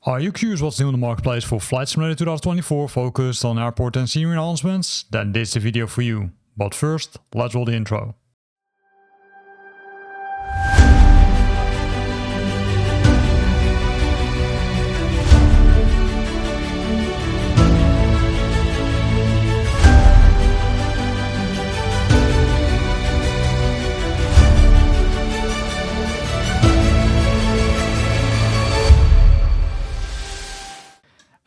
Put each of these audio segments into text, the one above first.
Are you curious what's new in the marketplace for Flight Simulator 2024 focused on airport and scenery enhancements? Then this is the video for you. But first, let's roll the intro.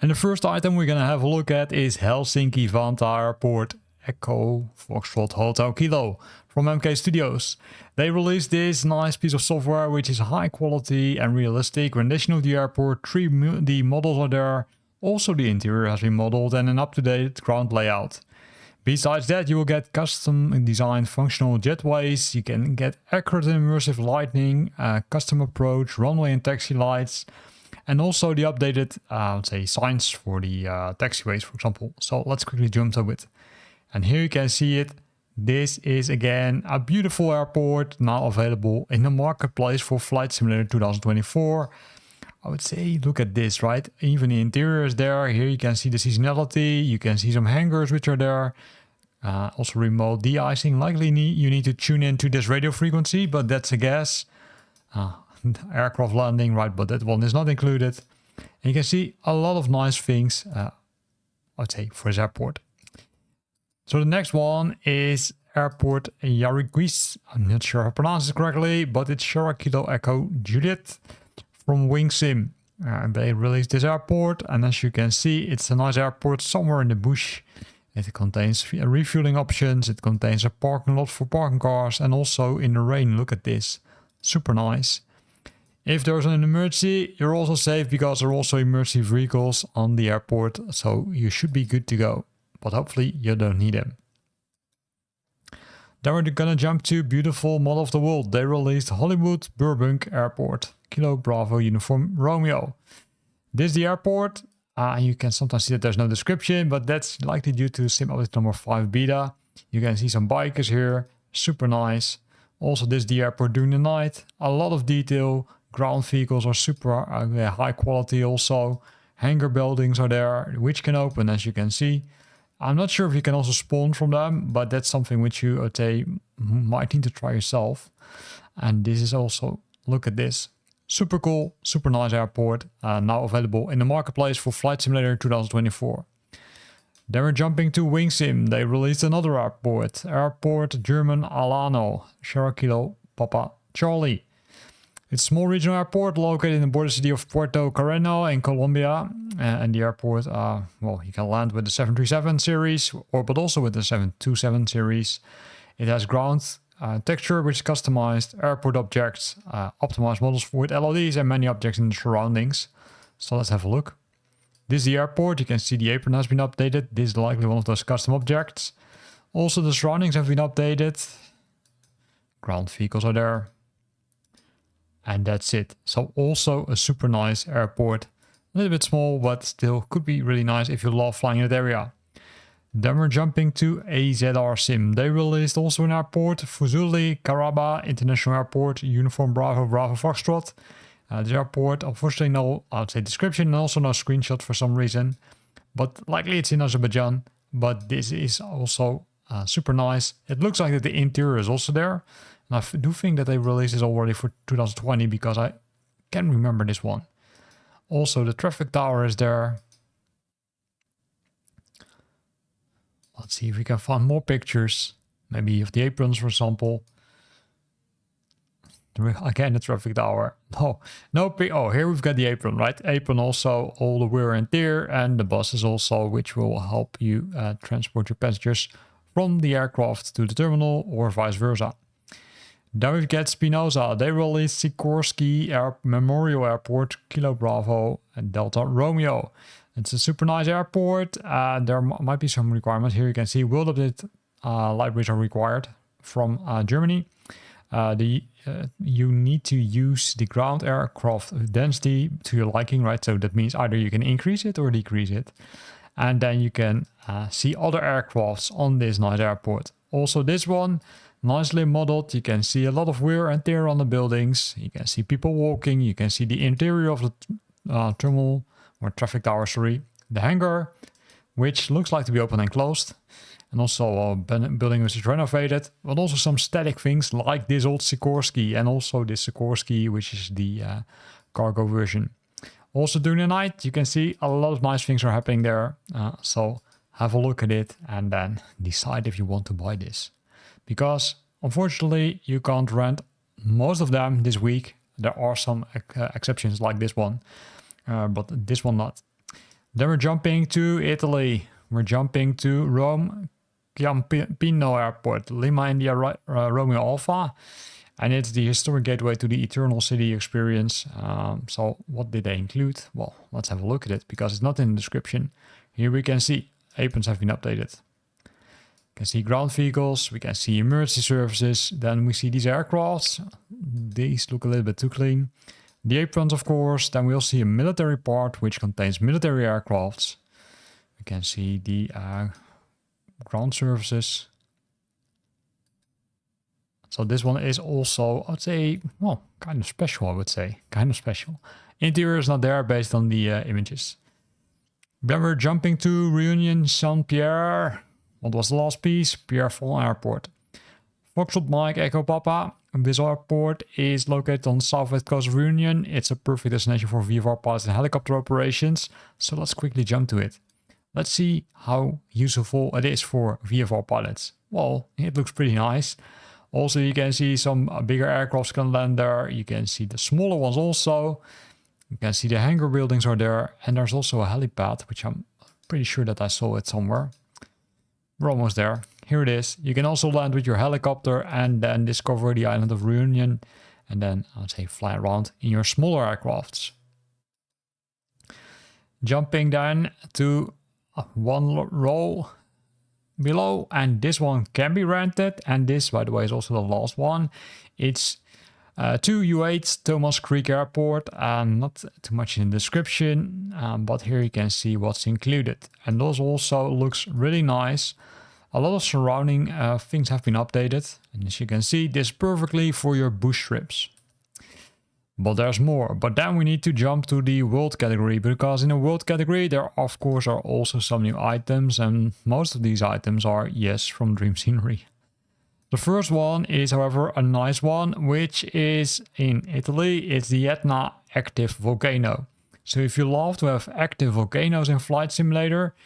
And the first item we're going to have a look at is Helsinki Vantaa Airport Echo Foxtrot Hotel Kilo from MK Studios. They released this nice piece of software which is high quality and realistic rendition of the airport. 3D models are there. Also the interior has been modeled and an up-to-date ground layout. Besides that, you will get custom designed functional jetways. You can get accurate and immersive lighting, custom approach, runway and taxi lights. And also the updated, signs for the taxiways, for example. So let's quickly jump to it. And here you can see it. This is again a beautiful airport now available in the marketplace for Flight Simulator 2024. I would say, look at this, right? Even the interior is there. Here you can see the seasonality. You can see some hangars which are there. Also remote de-icing. Likely you need to tune into this radio frequency, but that's a guess. Aircraft landing, right, but that one is not included. And you can see a lot of nice things, I'd say, for this airport. So the next one is Airport Yariguis. I'm not sure if I pronounce it correctly, but it's Sierra Kilo Echo Juliet from WingSim. They released this airport, and as you can see, it's a nice airport somewhere in the bush. It contains refueling options, it contains a parking lot for parking cars, and also in the rain, look at this. Super nice. If there's an emergency, you're also safe because there are also emergency vehicles on the airport, so you should be good to go. But hopefully you don't need them. Then we're gonna jump to beautiful model of the world. They released Hollywood Burbank Airport, Kilo Bravo Uniform Romeo. This is the airport. You can sometimes see that there's no description, but that's likely due to sim update number 5 beta. You can see some bikers here, super nice. Also, this is the airport during the night. A lot of detail. Ground vehicles are super high quality also. Hangar buildings are there, which can open, as you can see. I'm not sure if you can also spawn from them, but that's something which you might need to try yourself. And this is also, look at this. Super cool, super nice airport. Now available in the marketplace for Flight Simulator 2024. Then we're jumping to WingSim. They released another airport. Airport German Alano, Sierra Kilo Papa Charlie. It's a small regional airport located in the border city of Puerto Carreno in Colombia. And the airport, you can land with the 737 series, but also with the 727 series. It has ground texture, which is customized, airport objects, optimized models with LODs, and many objects in the surroundings. So let's have a look. This is the airport. You can see the apron has been updated. This is likely one of those custom objects. Also, the surroundings have been updated. Ground vehicles are there. And that's it. So also a super nice airport. A little bit small, but still could be really nice if you love flying in that area. Then we're jumping to AZR Sim. They released also an airport, Fuzuli Karaba International Airport, Uniform Bravo Bravo Foxtrot. This airport, unfortunately no, description and also no screenshot for some reason. But likely it's in Azerbaijan. But this is also super nice. It looks like that the interior is also there. And I do think that they released this already for 2020 because I can remember this one. Also, the traffic tower is there. Let's see if we can find more pictures. Maybe of the aprons, for example. Again, the traffic tower. Oh, here we've got the apron, right? Apron also, all the wear and tear, and the buses also, which will help you transport your passengers from the aircraft to the terminal or vice versa. Then we've got SPINOZA. They released Sikorsky Memorial Airport, Kilo Bravo and Delta Romeo. It's a super nice airport. There might be some requirements. Here you can see world update libraries are required from Germany. You need to use the ground aircraft density to your liking, right? So that means either you can increase it or decrease it. And then you can see other aircrafts on this nice airport. Also this one, nicely modeled. You can see a lot of wear and tear on the buildings. You can see people walking. You can see the interior of the terminal or traffic tower, sorry. The hangar, which looks like to be open and closed. And also a building which is renovated, but also some static things like this old Sikorsky and also this Sikorsky, which is the cargo version. Also during the night, you can see a lot of nice things are happening there. So have a look at it and then decide if you want to buy this. Because unfortunately, you can't rent most of them this week. There are some exceptions like this one, but this one not. Then we're jumping to Italy. We're jumping to Rome Ciampino Airport, Lima India Romeo Alpha. And it's the historic gateway to the Eternal City experience. So what did they include? Well, let's have a look at it because it's not in the description. Here we can see aprons have been updated. We can see ground vehicles, we can see emergency services. Then we see these aircrafts. These look a little bit too clean. The aprons, of course. Then we'll see a military part which contains military aircrafts. We can see the ground services. So this one is also, I'd say, well, kind of special, I would say. Kind of special. Interior is not there based on the images. Then we're jumping to Reunion Saint-Pierre. What was the last piece? Pierrefonds Airport. Foxtrot Mike Echo Papa. This airport is located on the southwest coast of Reunion. It's a perfect destination for VFR pilots and helicopter operations. So let's quickly jump to it. Let's see how useful it is for VFR pilots. Well, it looks pretty nice. Also, you can see some bigger aircrafts can land there. You can see the smaller ones also. You can see the hangar buildings are there. And there's also a helipad, which I'm pretty sure that I saw it somewhere. We're almost there. Here it is. You can also land with your helicopter and then discover the island of Reunion. And then, I'd say, fly around in your smaller aircrafts. Jumping then to one row below, and this one can be rented, and this, by the way, is also the last one. It's 2 U8 Thomas Creek Airport, and not too much in the description, but here you can see what's included, and those also looks really nice. A lot of surrounding things have been updated, and as you can see, this perfectly for your bush trips. But there's more. But then we need to jump to the world category, because in the world category there of course are also some new items, and most of these items are, yes, from Dream Scenery. The first one is, however, a nice one, which is in Italy. It's the Etna Active Volcano. So if you love to have active volcanoes in Flight Simulator,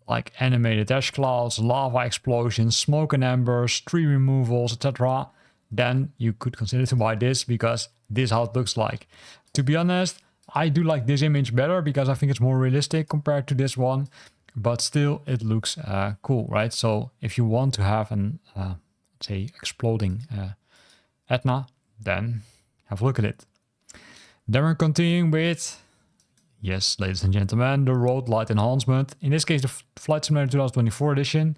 like animated ash clouds, lava explosions, smoke and embers, tree removals, etc., then you could consider to buy this, because this is how it looks like. To be honest, I do like this image better because I think it's more realistic compared to this one, but still it looks cool, right? So if you want to have an, say, exploding Etna, then have a look at it. Then we're continuing with, yes, ladies and gentlemen, the road light enhancement. In this case, the Flight Simulator 2024 edition.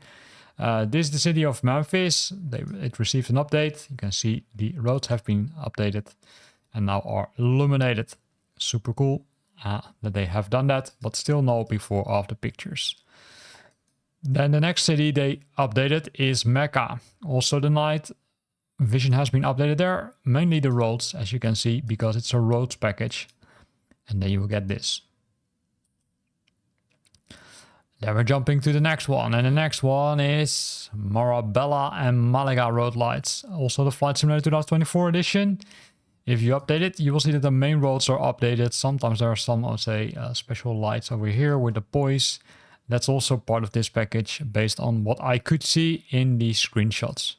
This is the city of Memphis. It received an update. You can see the roads have been updated and now are illuminated. Super cool that they have done that, but still no before or after pictures. Then the next city they updated is Mecca. Also the night vision has been updated there. Mainly the roads, as you can see, because it's a roads package. And then you will get this. Then we're jumping to the next one, and the next one is Marabella and Malaga road lights. Also the Flight Simulator 2024 edition. If you update it, you will see that the main roads are updated. Sometimes there are some, I would say, special lights over here with the buoys. That's also part of this package based on what I could see in the screenshots.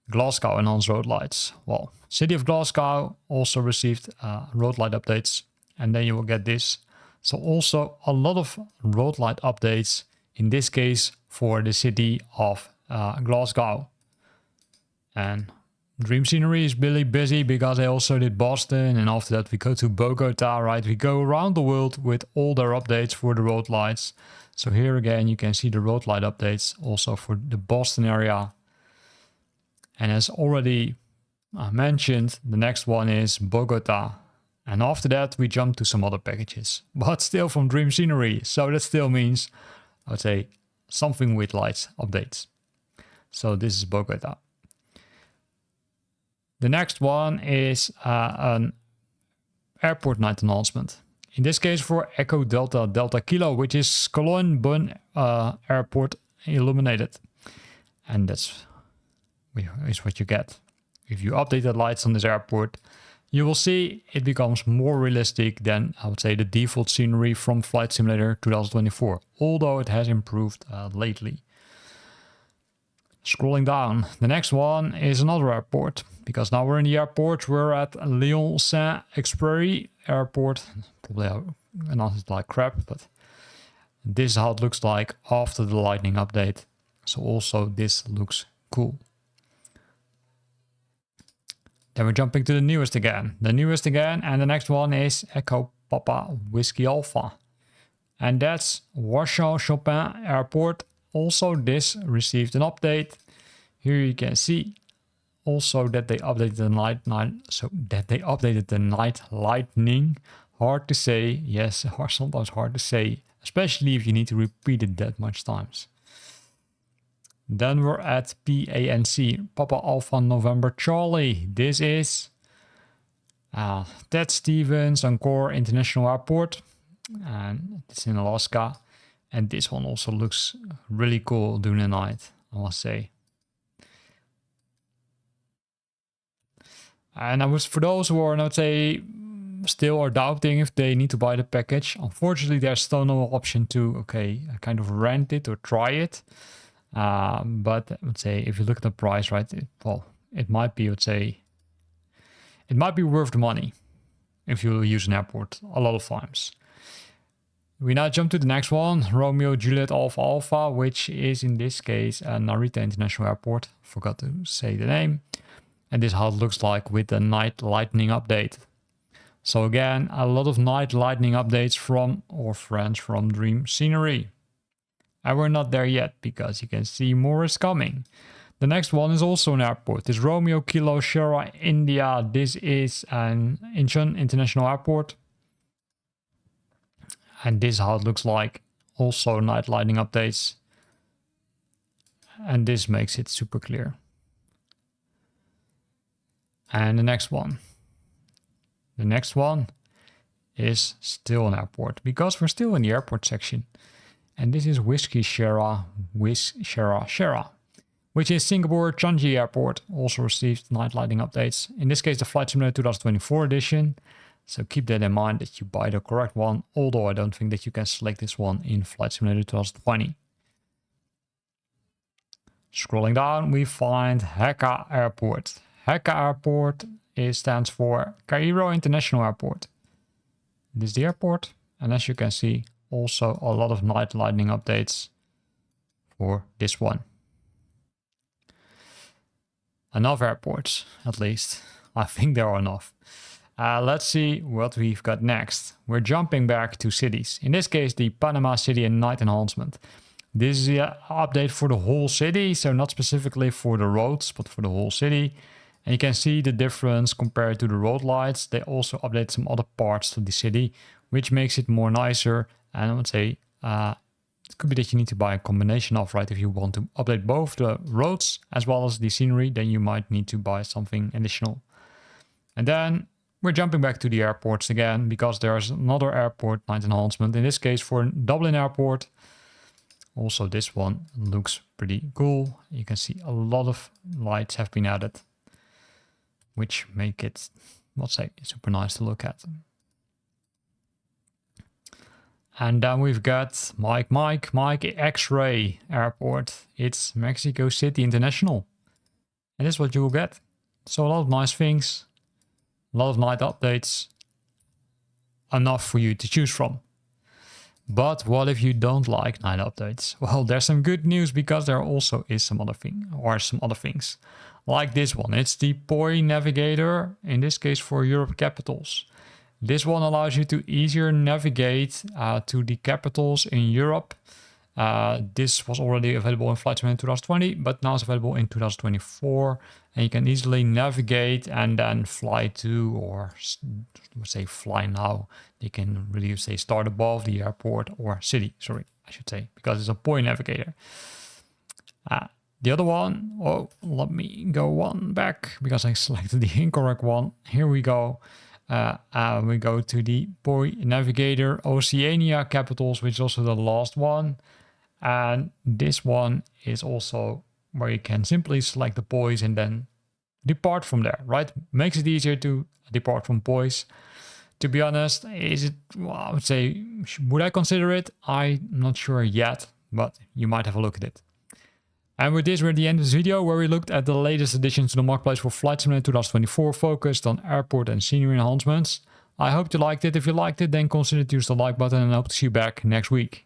Glasgow enhanced road lights. Well, City of Glasgow also received road light updates, and then you will get this. So also a lot of road light updates, in this case for the city of Glasgow. And Dream Scenery is really busy because they also did Boston, and after that we go to Bogota, right? We go around the world with all their updates for the road lights. So here again you can see the road light updates also for the Boston area. And as already mentioned, the next one is Bogota. And after that, we jump to some other packages, but still from Dream Scenery. So that still means, I would say, something with lights updates. So this is Bogota. The next one is an airport night announcement. In this case for Echo Delta Delta Kilo, which is Cologne Bonn Airport illuminated. And that's what you get. If you update the lights on this airport, you will see it becomes more realistic than, I would say, the default scenery from Flight Simulator 2024, although it has improved lately. Scrolling down, the next one is another airport, because now we're in the airport. We're at Lyon Saint-Exupéry Airport. Probably I announced it like crap, but this is how it looks like after the lightning update. So also this looks cool. Then we're jumping to the newest again. And the next one is Echo Papa Whiskey Alpha. And that's Warsaw Chopin Airport. Also, this received an update. Here you can see also that they updated the night lightning. Hard to say. Yes, sometimes hard to say, especially if you need to repeat it that much times. Then we're at PANC, Papa Alpha November Charlie. This is Ted Stevens Encore International Airport, and it's in Alaska. And this one also looks really cool during the night, I must say. And I was, for those who are, let's say, still are doubting if they need to buy the package, unfortunately there's still no option to, kind of rent it or try it. But I would say if you look at the price, right, it might be, it might be worth the money if you use an airport a lot of times. We now jump to the next one, Romeo Juliet Alpha Alpha, which is in this case Narita International Airport. Forgot to say the name. And this is how it looks like with the night lightning update. So again, a lot of night lightning updates from our friends from Dream Scenery. And we're not there yet because you can see more is coming. The next one is also an airport. This Romeo Kilo Sierra India. This is an Incheon International Airport. And this is how it looks like. Also night lightning updates. And this makes it super clear. And the next one. The next one is still an airport because we're still in the airport section. And this is Whiskey Sierra, Sierra, which is Singapore Changi Airport. Also received night lightning updates. In this case, the Flight Simulator 2024 edition. So keep that in mind that you buy the correct one, although I don't think that you can select this one in Flight Simulator 2020. Scrolling down, we find Heka Airport. Heka Airport stands for Cairo International Airport. This is the airport, and as you can see, also a lot of night lightning updates for this one. Enough airports, at least. I think there are enough. Let's see what we've got next. We're jumping back to cities. In this case, the Panama City and Night Enhancement. This is the update for the whole city, so not specifically for the roads, but for the whole city. And you can see the difference compared to the road lights. They also update some other parts of the city, which makes it more nicer. And I would say it could be that you need to buy a combination of, right? If you want to update both the roads as well as the scenery, then you might need to buy something additional. And then we're jumping back to the airports again because there's another airport night enhancement. In this case for Dublin Airport. Also this one looks pretty cool. You can see a lot of lights have been added, which make it, let's say, super nice to look at. And then we've got Mike X-Ray Airport. It's Mexico City International. And this is what you will get. So a lot of nice things, a lot of night updates, enough for you to choose from. But what if you don't like night updates? Well, there's some good news because there also is some other things. Like this one, it's the POI Navigator, in this case for Europe capitals. This one allows you to easier navigate to the capitals in Europe. This was already available in Flight Simulator 2020, but now it's available in 2024. And you can easily navigate and then fly to, or say fly now. You can really say start above the airport or city, sorry, I should say, because it's a POI Navigator. The other one, let me go one back because I selected the incorrect one. Here we go. We go to the POI Navigator Oceania capitals, which is also the last one. And this one is also where you can simply select the POIs and then depart from there, right? Makes it easier to depart from POIs. To be honest, I would say, would I consider it? I'm not sure yet, but you might have a look at it. And with this, we're at the end of this video where we looked at the latest additions to the marketplace for Flight Simulator 2024, focused on airport and scenery enhancements. I hope you liked it. If you liked it, then consider to use the like button, and I hope to see you back next week.